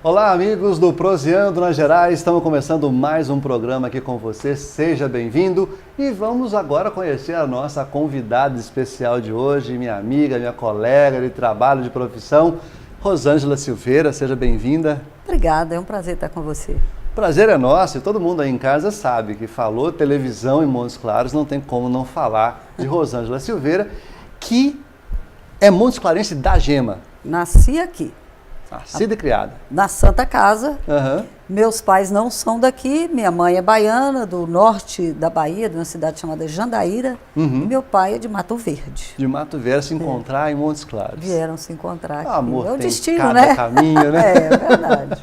Olá, amigos do Proseando na Gerais, estamos começando mais um programa aqui com você, seja bem-vindo e vamos agora conhecer a nossa convidada especial de hoje, minha amiga, minha colega de trabalho, de profissão, Rosângela Silveira, seja bem-vinda. Obrigada, é um prazer estar com você. Prazer é nosso e todo mundo aí em casa sabe que falou televisão em Montes Claros, não tem como não falar de Rosângela Silveira, que é Montes Clarense da Gema. Nasci aqui. Nascida e criada. Na Santa Casa. Uhum. Meus pais não são daqui, minha mãe é baiana, do norte da Bahia, de uma cidade chamada Jandaíra, e meu pai é de Mato Verde. De Mato Verde se encontrar em Montes Claros. Vieram se encontrar aqui. Amor, é o tem destino, cada né? caminho, né? É verdade.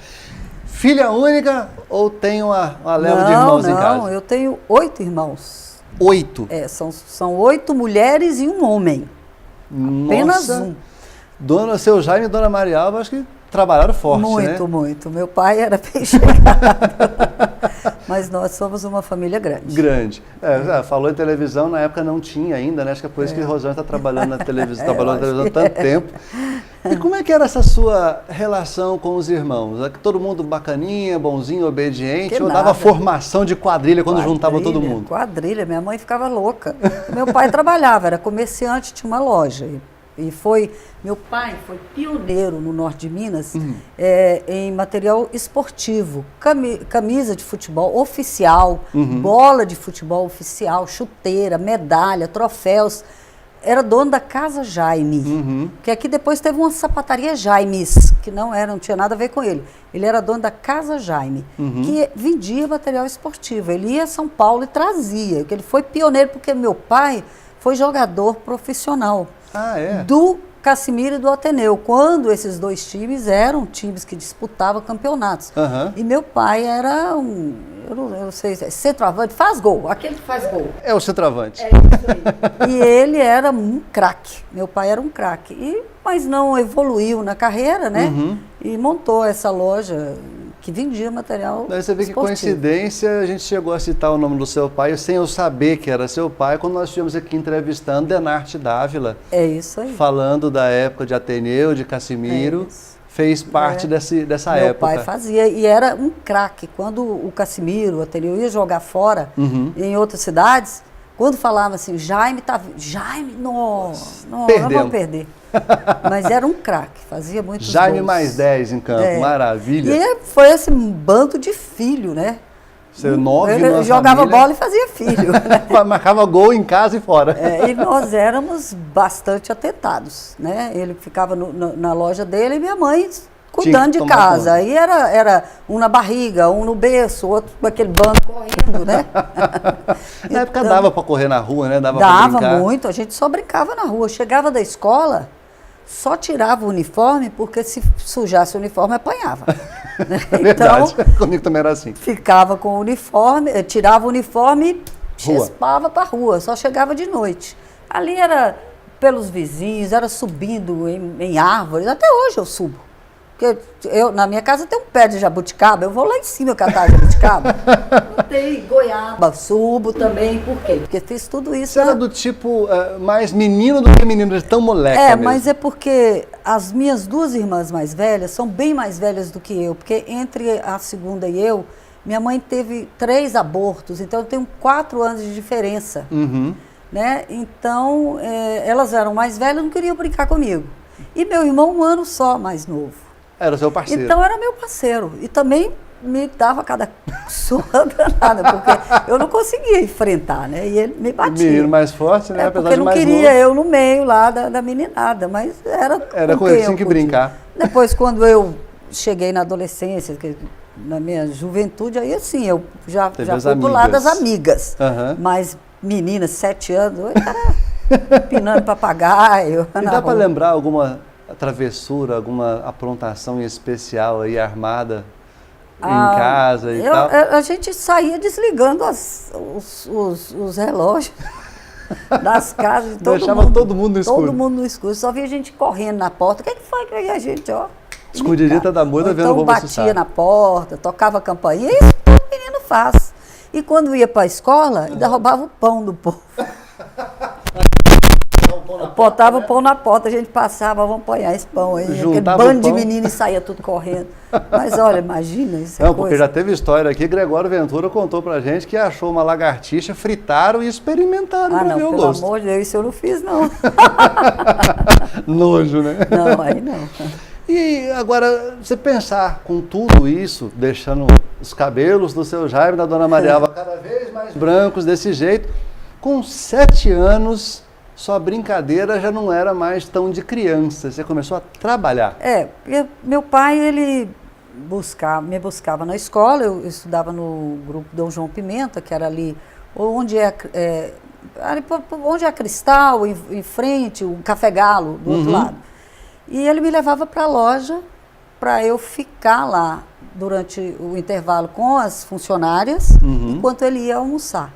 Filha única ou tem uma leva de irmãos em casa? Não, eu tenho 8 irmãos. 8? É, são 8 mulheres e um homem. Apenas Nossa. um. Dona Seu Jaime e Dona Maria Alba, acho que trabalharam forte, né? Muito. Meu pai era bem chegado. Mas nós somos uma família grande. Grande. Falou em televisão, na época não tinha ainda, né? Acho que é por isso que Rosângela está trabalhando na televisão, trabalhando na televisão há tanto tempo. E como é que era essa sua relação com os irmãos? Todo mundo bacaninha, bonzinho, obediente? Que ou nada. dava formação de quadrilha quando juntava todo mundo? Quadrilha, minha mãe ficava louca. Meu pai trabalhava, era comerciante, tinha uma loja. E meu pai foi pioneiro no norte de Minas em material esportivo, camisa de futebol oficial, bola de futebol oficial, chuteira, medalha, troféus. Era dono da Casa Jaime, que aqui depois teve uma sapataria Jaimes, que não tinha nada a ver com ele. Ele era dono da Casa Jaime, que vendia material esportivo. Ele ia a São Paulo e trazia, que ele foi pioneiro porque meu pai foi jogador profissional. Do Casimiro e do Ateneu, quando esses dois times eram times que disputavam campeonatos. E meu pai era eu não sei, centroavante, faz gol, aquele que faz gol. É o centroavante. É isso aí. E ele era um craque, meu pai era um craque, mas não evoluiu na carreira, né? E montou essa loja que vendia material Daí você vê que esportivo. coincidência, a gente chegou a citar o nome do seu pai, sem eu saber que era seu pai, quando nós estivemos aqui entrevistando Denarte Dávila. É isso aí. Falando da época de Ateneu, de Casimiro, fez parte dessa época. Meu pai fazia, e era um craque. Quando o Casimiro, o Ateneu, ia jogar fora, em outras cidades, quando falava assim, Jaime, não vamos perder. Mas era um craque, fazia muitos Jaime gols. mais 10 em campo, maravilha. E foi esse bando de filho, né? Ele jogava bola e fazia filho. Né? Marcava gol em casa e fora. E nós éramos bastante atentados, né? Ele ficava na loja dele e minha mãe cuidando de casa. Aí era um na barriga, um no berço, outro com aquele bando correndo, né? Na época dava para correr na rua, né? Dava muito, a gente só brincava na rua. Chegava da escola, só tirava o uniforme, porque se sujasse o uniforme, apanhava. Verdade, comigo também era assim. Ficava com o uniforme, tirava o uniforme e chespava para a rua, só chegava de noite. Ali era pelos vizinhos, era subindo em árvores, até hoje eu subo. Porque na minha casa tem um pé de jabuticaba, eu vou lá em cima catar jabuticaba. Tem goiaba, subo também, por quê? Porque fiz tudo isso. Você era do tipo mais menino do que menino, de tão moleca mesmo. Mas é porque as minhas 2 irmãs mais velhas são bem mais velhas do que eu, porque entre a segunda e eu, minha mãe teve 3 abortos, então eu tenho 4 anos de diferença. Né? Então, elas eram mais velhas, não queriam brincar comigo. E meu irmão 1 ano só mais novo. Era o seu parceiro. Então era meu parceiro. E também me dava cada surra danada, porque eu não conseguia enfrentar, né? E ele me batia. Menino mais forte, né? Apesar porque de não mais queria novo. eu no meio lá da meninada, mas era com ele, tinha que brincar. Depois, quando eu cheguei na adolescência, na minha juventude, aí assim, eu já fui pro lado das amigas. Mas menina, 7 anos, eu era pinando papagaio. E dá para lembrar alguma travessura, alguma aprontação em especial aí, armada em casa e tal? A gente saía desligando os relógios das casas de todo mundo. Deixava todo mundo no escuro. Todo mundo no escuro. Só via gente correndo na porta. O que foi que a gente, ó? Escondidita da moeda vendo o bobo assustar. Batia na porta, tocava a campainha. Isso todo menino faz. E quando ia para a escola, ainda roubava o pão do povo. Botava o pão na porta, a gente passava, vamos apanhar esse pão aí. Juntava aquele bando o de pão. menino e saía tudo correndo. Mas olha, imagina isso. Não, porque já teve história aqui, Gregório Ventura contou pra gente que achou uma lagartixa, fritaram e experimentaram pra ver o pelo gosto. amor de Deus, isso eu não fiz, não. Nojo, né? Não, aí não. E agora, você pensar com tudo isso, deixando os cabelos do seu Jaime e da dona Mariava cada vez mais brancos desse jeito, com 7 anos, sua brincadeira já não era mais tão de criança, você começou a trabalhar. Porque meu pai, ele me buscava na escola, eu estudava no grupo Dom João Pimenta, que era ali onde onde é a Cristal, em frente, o Café Galo, do outro lado. E ele me levava para a loja para eu ficar lá durante o intervalo com as funcionárias, enquanto ele ia almoçar.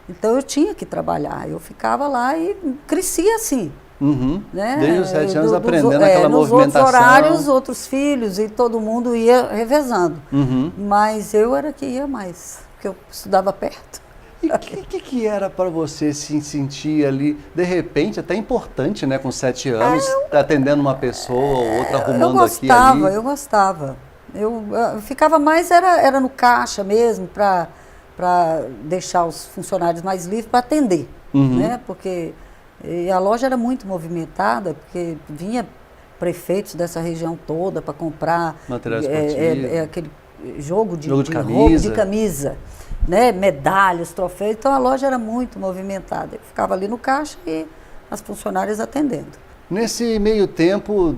Então eu tinha que trabalhar, eu ficava lá e crescia assim. Né? Desde os 7 anos aprendendo aquela nos movimentação. Nos outros horários, outros filhos e todo mundo ia revezando. Mas eu era que ia mais, porque eu estudava perto. E o que era para você se sentir ali, de repente, até importante, né, com 7 anos, atendendo uma pessoa ou outra, arrumando aqui e ali? Eu gostava. Eu ficava mais, era no caixa mesmo, para deixar os funcionários mais livres para atender, né? Porque a loja era muito movimentada, porque vinha prefeitos dessa região toda para comprar material esportivo, aquele jogo de camisa. roupa, de camisa, né? Medalhas, troféus. Então a loja era muito movimentada. Eu ficava ali no caixa e as funcionárias atendendo. Nesse meio tempo,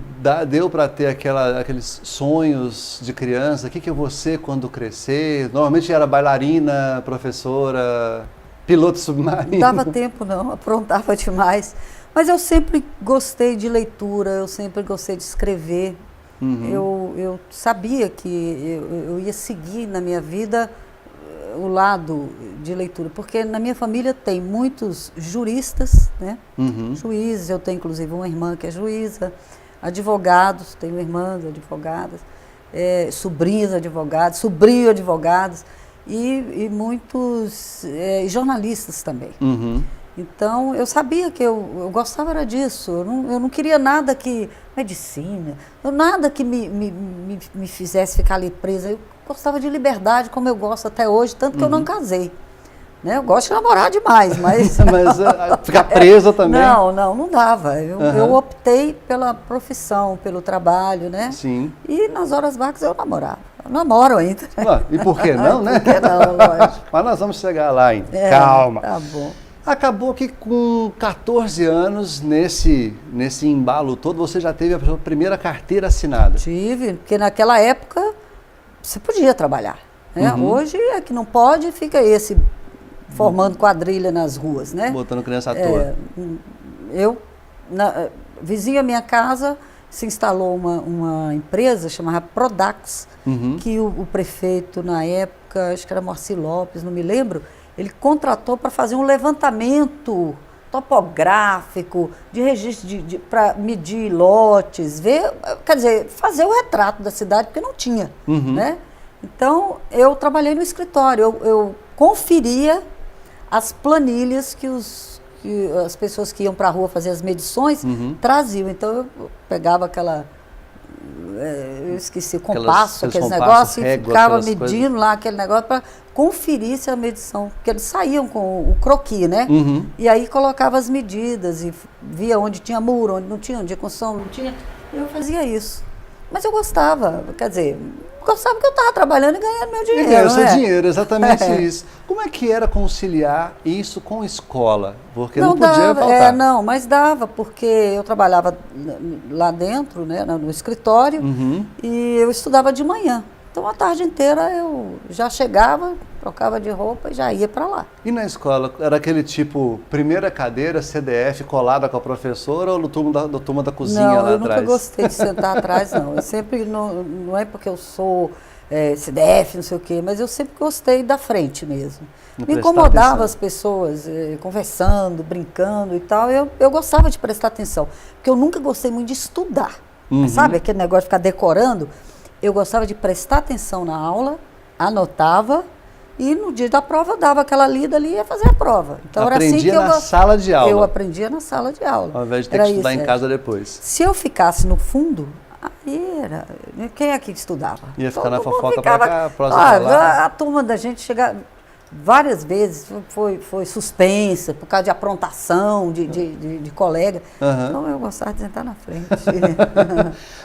deu para ter aqueles sonhos de criança? O que eu vou ser quando crescer? Normalmente era bailarina, professora, piloto submarino. Não dava tempo não, aprontava demais. Mas eu sempre gostei de leitura, eu sempre gostei de escrever. Eu sabia que eu ia seguir na minha vida o lado de leitura, porque na minha família tem muitos juristas, né? Juízes, eu tenho inclusive uma irmã que é juíza, advogados, tenho irmãs advogadas, sobrinhos advogados, sobrinhos advogados e muitos jornalistas também. Então, eu sabia que eu gostava era disso, eu não queria nada que, medicina, nada que me fizesse ficar ali presa. Eu gostava de liberdade, como eu gosto até hoje, tanto que eu não casei. Né? Eu gosto de namorar demais, mas... Mas ficar presa também? Não dava. Eu optei pela profissão, pelo trabalho, né? Sim. E nas horas vagas eu namorava. Eu namoro ainda. Né? E por que não, né? Por que não, lógico. Mas nós vamos chegar lá ainda. Calma. Tá bom. Acabou que com 14 anos, nesse embalo todo, você já teve a sua primeira carteira assinada. Tive, porque naquela época você podia trabalhar. Né? Hoje é que não pode, fica formando quadrilha nas ruas, né? Botando criança à toa. Vizinho à minha casa, se instalou uma empresa chamada Prodax, que o prefeito na época, acho que era Moacir Lopes, não me lembro, ele contratou para fazer um levantamento topográfico, de registro, para medir lotes, fazer o retrato da cidade, porque não tinha. Né? Então, eu trabalhei no escritório, eu conferia as planilhas que as pessoas que iam para a rua fazer as medições traziam. Então, eu pegava eu esqueci, o compasso, aqueles negócios, e ficava medindo lá aquele negócio para conferir se a medição, porque eles saíam com o croquis, né? E aí colocava as medidas e via onde tinha muro, onde não tinha, onde tinha construção, não tinha. Eu fazia isso. Mas eu gostava, gostava porque eu estava trabalhando e ganhando meu dinheiro. E ganhando seu dinheiro, exatamente isso. Como é que era conciliar isso com escola? Porque não podia faltar. Mas dava, porque eu trabalhava lá dentro, né, no escritório, e eu estudava de manhã. Então, a tarde inteira eu já chegava, trocava de roupa e já ia para lá. E na escola, era aquele tipo, primeira cadeira, CDF, colada com a professora ou no turma da cozinha lá atrás? Não, eu nunca gostei de sentar atrás, não. Eu sempre, não é porque eu sou CDF, não sei o quê, mas eu sempre gostei da frente mesmo. Me incomodava as pessoas conversando, brincando e tal, eu gostava de prestar atenção, porque eu nunca gostei muito de estudar. Sabe, aquele negócio de ficar decorando? Eu gostava de prestar atenção na aula, anotava E no dia da prova eu dava aquela lida ali e ia fazer a prova. Então Aprendia era assim que na sala de aula. Eu aprendia na sala de aula. Ao invés de ter que estudar em casa depois. Se eu ficasse no fundo, aí era... Quem é que estudava? Ia ficar na fofoca pra cá, a próxima pra lá. A turma da gente chegava... Várias vezes foi suspensa por causa de aprontação de colega. Então eu gostava de sentar na frente.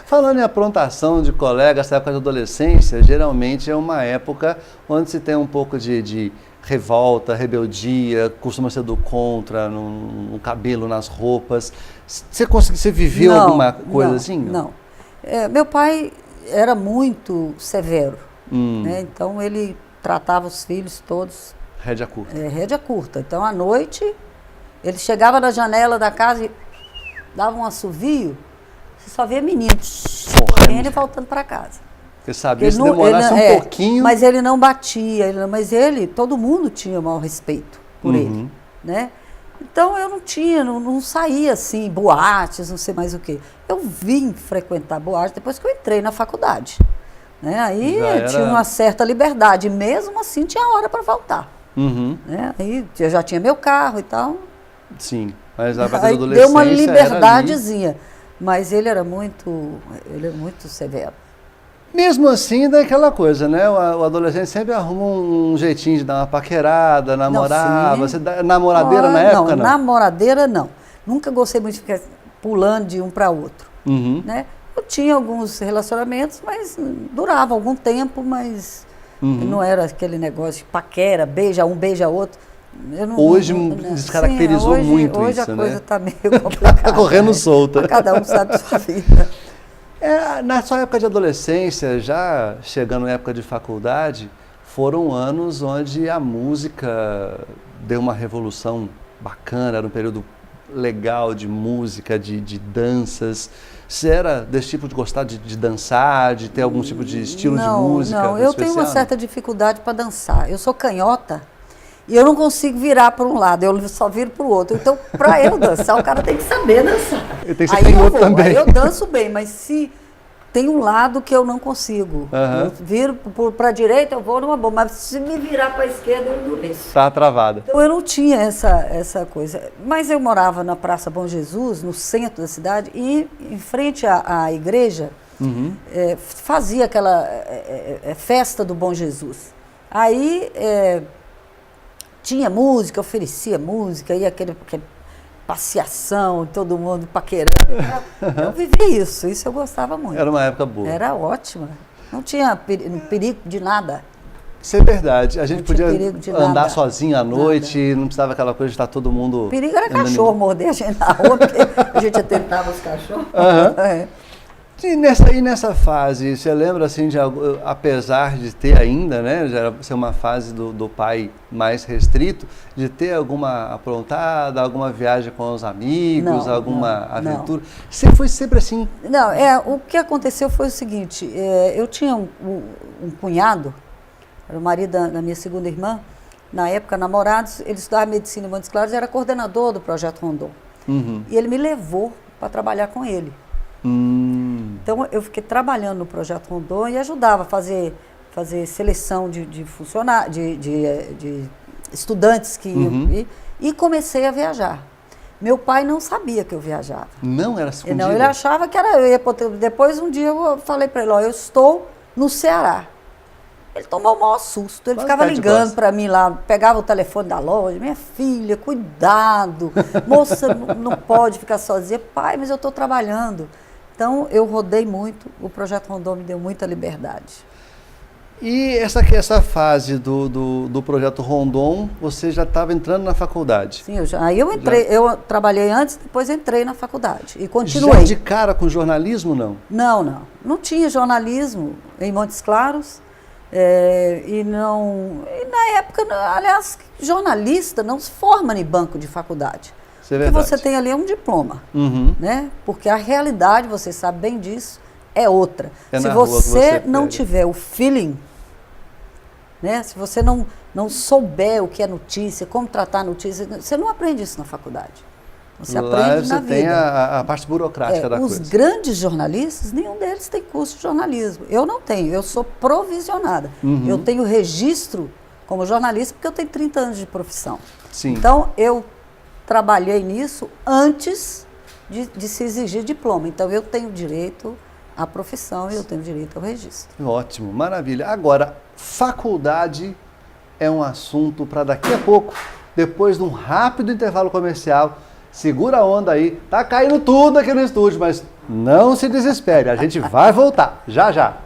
Falando em aprontação de colega, essa época de adolescência, geralmente é uma época onde se tem um pouco de revolta, rebeldia, costuma ser do contra, no cabelo, nas roupas. Você viveu alguma coisa assim? Não. Meu pai era muito severo, né? Então ele tratava os filhos todos... Rédea curta. Rédea curta. Então, à noite, ele chegava na janela da casa e dava um assovio, você só via meninos correndo e voltando para casa. Porque sabia se demorasse um pouquinho... Mas ele não batia, todo mundo tinha o maior respeito por ele, né? Então, eu não saía assim, boates, não sei mais o quê. Eu vim frequentar boates depois que eu entrei na faculdade. Né? Aí tinha uma certa liberdade, mesmo assim tinha hora para voltar. Né? Aí eu já tinha meu carro e tal. Sim, mas a partir da adolescência deu uma liberdadezinha, mas ele era muito severo. Mesmo assim, daquela coisa, né? O adolescente sempre arruma um jeitinho de dar uma paquerada, namorava. Você namoradeira na época, não? Namoradeira não. Nunca gostei muito de ficar pulando de um para outro, né? Eu tinha alguns relacionamentos, mas durava algum tempo, mas não era aquele negócio de paquera, beija um, beija outro. Hoje descaracterizou muito hoje isso, né? Hoje a coisa está meio complicada. Está correndo solta. Cada um sabe sua vida. Na sua época de adolescência, já chegando na época de faculdade, foram anos onde a música deu uma revolução bacana, era um período legal de música, de danças. Você era desse tipo de gostar de dançar, de ter algum tipo de estilo de música? Não, eu tenho uma certa dificuldade para dançar. Eu sou canhota e eu não consigo virar para um lado, eu só viro para o outro. Então, para eu dançar, o cara tem que saber dançar. Ele tem que ser canhoto também. Aí eu danço bem, mas se tem um lado que eu não consigo. Eu viro para a direita, eu vou numa boa, mas se me virar para a esquerda, eu endureço. Está travada. Então eu não tinha essa coisa. Mas eu morava na Praça Bom Jesus, no centro da cidade, e em frente à igreja, fazia aquela festa do Bom Jesus. Aí tinha música, oferecia música, e aquele passeação, todo mundo paquerando. Eu vivi isso eu gostava muito. Era uma época boa. Era ótima. Não tinha perigo de nada. Isso é verdade. A gente podia andar sozinho à noite, não precisava aquela coisa de estar todo mundo... Perigo era cachorro morder a gente na rua, porque a gente atentava os cachorros. E nessa fase, você lembra assim, apesar de ter ainda, né, já ser uma fase do pai mais restrito, de ter alguma aprontada, alguma viagem com os amigos, alguma aventura? Você foi sempre assim? Não, o que aconteceu foi o seguinte, eu tinha um cunhado, era o marido da minha segunda irmã, na época namorados, ele estudava medicina em Montes Claros, era coordenador do Projeto Rondon. E ele me levou para trabalhar com ele. Então eu fiquei trabalhando no Projeto Rondon e ajudava a fazer seleção de funcionários, de estudantes que iam, e comecei a viajar. Meu pai não sabia que eu viajava. Não era escondido? Não, ele achava que era eu. Depois um dia eu falei para ele, eu estou no Ceará. Ele tomou o maior susto, ele ficava ligando para mim lá, pegava o telefone da loja, minha filha, cuidado, moça, não pode ficar sozinha. Pai, mas eu estou trabalhando. Então, eu rodei muito, o Projeto Rondon me deu muita liberdade. E essa fase do Projeto Rondon, você já estava entrando na faculdade? Sim, aí eu entrei, eu trabalhei antes, depois entrei na faculdade e continuei. Já de cara com jornalismo, não? Não tinha jornalismo em Montes Claros, e na época, aliás, jornalista não se forma em banco de faculdade. Isso é verdade. O que você tem ali é um diploma, né? Porque a realidade, você sabe bem disso, é outra. Se você não tiver o feeling, né? Se você não souber o que é notícia, como tratar a notícia, você não aprende isso na faculdade. Você aprende na vida. Você tem a parte burocrática da coisa. Os grandes jornalistas, nenhum deles tem curso de jornalismo. Eu não tenho, eu sou provisionada. Eu tenho registro como jornalista, porque eu tenho 30 anos de profissão. Sim. Então, eu trabalhei nisso antes de se exigir diploma. Então, eu tenho direito à profissão e eu tenho direito ao registro. Ótimo, maravilha. Agora, faculdade é um assunto para daqui a pouco, depois de um rápido intervalo comercial. Segura a onda aí, tá caindo tudo aqui no estúdio, mas não se desespere, a gente vai voltar, já já.